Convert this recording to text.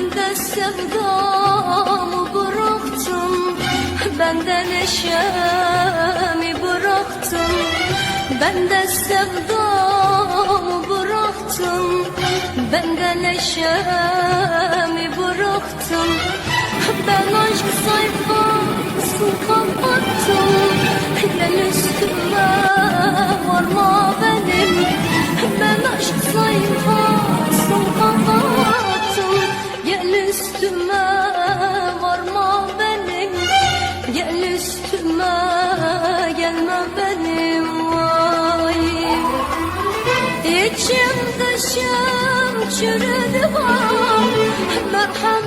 Ben de sevdamı bıraktım, ben de neşemi bıraktım. Ben de sevdamı bıraktım, ben de neşemi bıraktım. Ben aşk sayfasını kapattım, gel üstüme varma benim. Ben aşk sayfasını kapattım, gel üstüme varma benim. Gel üstüme gelme benim, vay. İçim dışım çürüdü, vay. Merhamet